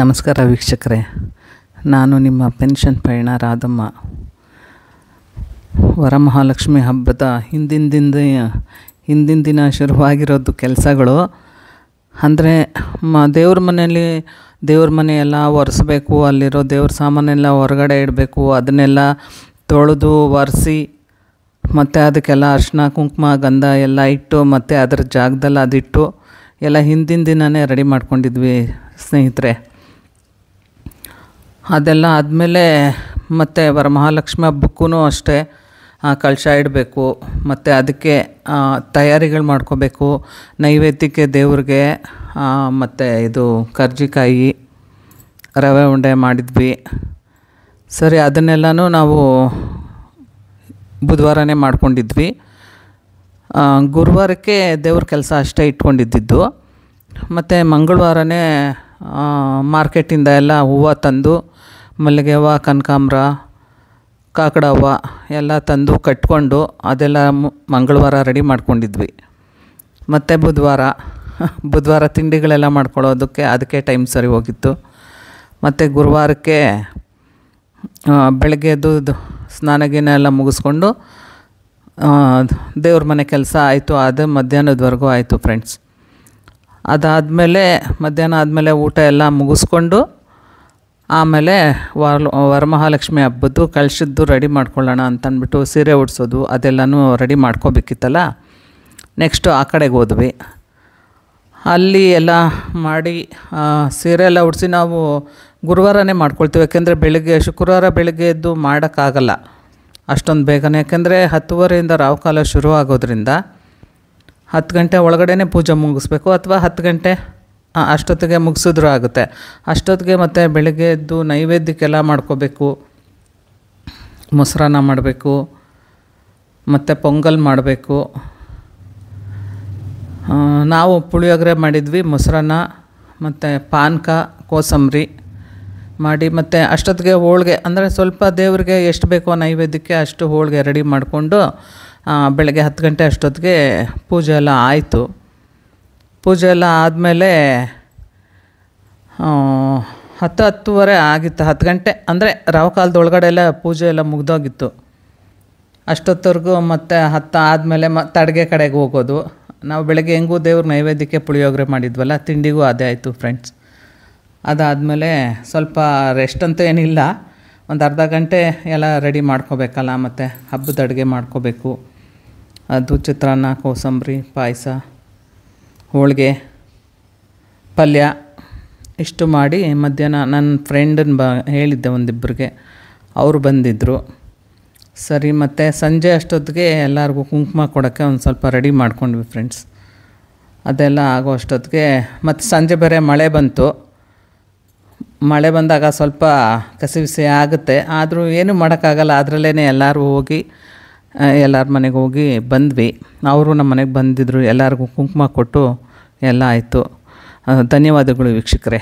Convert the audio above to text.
ನಮಸ್ಕಾರ ವೀಕ್ಷಕರೇ, ನಾನು ನಿಮ್ಮ ಪೆನ್ಷನ್ ಪಯಣ ರಾಧಮ್ಮ. ವರಮಹಾಲಕ್ಷ್ಮಿ ಹಬ್ಬದ ಹಿಂದಿನ ದಿನ ಶುರುವಾಗಿರೋದು ಕೆಲಸಗಳು ಅಂದರೆ ದೇವ್ರ ಮನೆಯೆಲ್ಲ ಒರೆಸ್ಬೇಕು, ಅಲ್ಲಿರೋ ದೇವ್ರ ಸಾಮಾನೆಲ್ಲ ಹೊರಗಡೆ ಇಡಬೇಕು, ಅದನ್ನೆಲ್ಲ ತೊಳೆದು ಒರೆಸಿ ಮತ್ತು ಅದಕ್ಕೆಲ್ಲ ಅರಿಶಿನ ಕುಂಕುಮ ಗಂಧ ಎಲ್ಲ ಇಟ್ಟು ಮತ್ತು ಅದರ ಜಾಗದಲ್ಲಿ ಅದಿಟ್ಟು ಎಲ್ಲ ಹಿಂದಿನ ದಿನವೇ ರೆಡಿ ಮಾಡ್ಕೊಂಡಿದ್ವಿ ಸ್ನೇಹಿತರೆ. ಅದೆಲ್ಲ ಆದಮೇಲೆ ಮತ್ತು ವರಮಹಾಲಕ್ಷ್ಮಿ ಹಬ್ಬಕ್ಕೂ ಅಷ್ಟೇ ಕಳಶ ಇಡಬೇಕು ಮತ್ತು ಅದಕ್ಕೆ ತಯಾರಿಗಳು ಮಾಡ್ಕೋಬೇಕು. ನೈವೇದ್ಯಕ್ಕೆ ದೇವ್ರಿಗೆ ಮತ್ತು ಇದು ಕರ್ಜಿಕಾಯಿ ರವೆ ಉಂಡೆ ಮಾಡಿದ್ವಿ. ಸರಿ, ಅದನ್ನೆಲ್ಲನೂ ನಾವು ಬುಧವಾರನೇ ಮಾಡ್ಕೊಂಡಿದ್ವಿ. ಗುರುವಾರಕ್ಕೆ ದೇವ್ರ ಕೆಲಸ ಅಷ್ಟೇ ಇಟ್ಕೊಂಡಿದ್ದು ಮತ್ತು ಮಂಗಳವಾರನೇ ಮಾರ್ಕೆಟಿಂದ ಎಲ್ಲ ಹೂವು ತಂದು ಮಲ್ಲಿಗೆ ಹೂವು, ಕನಕಾಂಬರ, ಕಾಕಡ ಹೂವು ಎಲ್ಲ ತಂದು ಕಟ್ಕೊಂಡು ಅದೆಲ್ಲ ಮಂಗಳವಾರ ರೆಡಿ ಮಾಡ್ಕೊಂಡಿದ್ವಿ. ಮತ್ತು ಬುಧವಾರ ತಿಂಡಿಗಳೆಲ್ಲ ಮಾಡ್ಕೊಳ್ಳೋದಕ್ಕೆ ಅದಕ್ಕೆ ಟೈಮ್ ಸರಿ ಹೋಗಿತ್ತು. ಮತ್ತು ಗುರುವಾರಕ್ಕೆ ಬೆಳಗ್ಗೆ ಎದ್ದು ಸ್ನಾನ ಗೀನ ಎಲ್ಲ ಮುಗಿಸ್ಕೊಂಡು ದೇವ್ರ ಮನೆ ಕೆಲಸ ಆಯಿತು. ಅದು ಮಧ್ಯಾಹ್ನದವರೆಗೂ ಆಯಿತು ಫ್ರೆಂಡ್ಸ್. ಅದಾದಮೇಲೆ ಮಧ್ಯಾಹ್ನ ಆದಮೇಲೆ ಊಟ ಎಲ್ಲ ಮುಗಿಸ್ಕೊಂಡು ಆಮೇಲೆ ವರಮಹಾಲಕ್ಷ್ಮಿ ಹಬ್ಬದ್ದು ಕಳಶದ್ದು ರೆಡಿ ಮಾಡ್ಕೊಳ್ಳೋಣ ಅಂತಂದ್ಬಿಟ್ಟು ಸೀರೆ ಉಡ್ಸೋದು ಅದೆಲ್ಲನೂ ರೆಡಿ ಮಾಡ್ಕೋಬೇಕಿತ್ತಲ್ಲ. ನೆಕ್ಸ್ಟು ಆ ಕಡೆಗೆ ಹೋದ್ವಿ. ಅಲ್ಲಿ ಎಲ್ಲ ಮಾಡಿ ಸೀರೆ ಎಲ್ಲ ಉಡಿಸಿ ನಾವು ಗುರುವಾರನೇ ಮಾಡ್ಕೊಳ್ತೀವಿ. ಯಾಕೆಂದರೆ ಶುಕ್ರವಾರ ಬೆಳಗ್ಗೆ ಎದ್ದು ಮಾಡೋಕ್ಕಾಗಲ್ಲ ಅಷ್ಟೊಂದು ಬೇಗನೆ. ಯಾಕೆಂದರೆ 10:30 ರಾಹುಕಾಲ ಶುರು ಆಗೋದ್ರಿಂದ 10 ಗಂಟೆ ಒಳಗಡೆ ಪೂಜೆ ಮುಗಿಸ್ಬೇಕು, ಅಥವಾ 10 ಗಂಟೆ ಅಷ್ಟೊತ್ತಿಗೆ ಮುಗಿಸಿದ್ರೂ ಆಗುತ್ತೆ. ಅಷ್ಟೊತ್ತಿಗೆ ಮತ್ತು ಬೆಳಗ್ಗೆ ಎದ್ದು ನೈವೇದ್ಯಕ್ಕೆಲ್ಲ ಮಾಡ್ಕೋಬೇಕು. ಮೊಸರನ್ನ ಮಾಡಬೇಕು ಮತ್ತು ಪೊಂಗಲ್ ಮಾಡಬೇಕು. ನಾವು ಪುಳಿಯೋಗರೆ ಮಾಡಿದ್ವಿ, ಮೊಸರನ್ನ ಮತ್ತು ಪಾನಕ, ಕೋಸಂಬರಿ ಮಾಡಿ ಮತ್ತು ಅಷ್ಟೊತ್ತಿಗೆ ಹೋಳಿಗೆ ಅಂದರೆ ಸ್ವಲ್ಪ ದೇವ್ರಿಗೆ ಎಷ್ಟು ಬೇಕೋ ನೈವೇದ್ಯಕ್ಕೆ ಅಷ್ಟು ಹೋಳಿಗೆ ರೆಡಿ ಮಾಡಿಕೊಂಡು ಬೆಳಗ್ಗೆ 10 ಗಂಟೆ ಅಷ್ಟೊತ್ತಿಗೆ ಪೂಜೆ ಎಲ್ಲ ಆಯಿತು. ಪೂಜೆ ಎಲ್ಲ ಆದಮೇಲೆ 10:30 ಆಗಿತ್ತು. 10 ಗಂಟೆ ಅಂದರೆ ರಾಹುಕಾಲದೊಳಗಡೆ ಎಲ್ಲ ಪೂಜೆ ಎಲ್ಲ ಮುಗ್ದೋಗಿತ್ತು. ಅಷ್ಟೊತ್ತವರೆಗೂ ಮತ್ತು 10 ಆದಮೇಲೆ ಮತ್ತೆ ಅಡುಗೆ ಕಡೆಗೆ ಹೋಗೋದು. ನಾವು ಬೆಳಗ್ಗೆ ಹೆಂಗೂ ದೇವ್ರ ನೈವೇದ್ಯಕ್ಕೆ ಪುಳಿಯೋಗರೆ ಮಾಡಿದ್ವಲ್ಲ, ತಿಂಡಿಗೂ ಅದೇ ಆಯಿತು ಫ್ರೆಂಡ್ಸ್. ಅದಾದಮೇಲೆ ಸ್ವಲ್ಪ ರೆಸ್ಟ್ ಅಂತೂ ಏನಿಲ್ಲ, ಒಂದು ಅರ್ಧ ಗಂಟೆ ಎಲ್ಲ ರೆಡಿ ಮಾಡ್ಕೋಬೇಕಲ್ಲ, ಮತ್ತು ಹಬ್ಬದ ಅಡುಗೆ ಮಾಡ್ಕೋಬೇಕು. ಅದು ಚಿತ್ರಾನ್ನ, ಕೋಸಂಬರಿ, ಪಾಯಸ, ಹೋಳಿಗೆ, ಪಲ್ಯ ಇಷ್ಟು ಮಾಡಿ ಮಧ್ಯಾಹ್ನ ನನ್ನ ಫ್ರೆಂಡನ್ನು ಹೇಳಿದ್ದೆ ಒಂದಿಬ್ಬರಿಗೆ, ಅವರು ಬಂದಿದ್ದರು. ಸರಿ, ಮತ್ತು ಸಂಜೆ ಅಷ್ಟೊತ್ತಿಗೆ ಎಲ್ಲರಿಗೂ ಕುಂಕುಮ ಕೊಡೋಕ್ಕೆ ಒಂದು ಸ್ವಲ್ಪ ರೆಡಿ ಮಾಡ್ಕೊಂಡ್ವಿ ಫ್ರೆಂಡ್ಸ್. ಅದೆಲ್ಲ ಆಗೋ ಅಷ್ಟೊತ್ತಿಗೆ ಮತ್ತು ಸಂಜೆ ಬೇರೆ ಮಳೆ ಬಂತು. ಮಳೆ ಬಂದಾಗ ಸ್ವಲ್ಪ ಕಸಿವಿಸಿ ಆಗುತ್ತೆ, ಆದರೂ ಏನೂ ಮಾಡೋಕ್ಕಾಗಲ್ಲ. ಅದರಲ್ಲೇ ಎಲ್ಲರೂ ಹೋಗಿ ಎಲ್ಲರ ಮನೆಗೆ ಹೋಗಿ ಬಂದ್ವಿ. ಅವರು ನಮ್ಮ ಮನೆಗೆ ಬಂದಿದ್ದರು, ಎಲ್ಲರಿಗೂ ಕುಂಕುಮ ಕೊಟ್ಟು ಎಲ್ಲ ಆಯಿತು. ಧನ್ಯವಾದಗಳು ವೀಕ್ಷಕರೇ.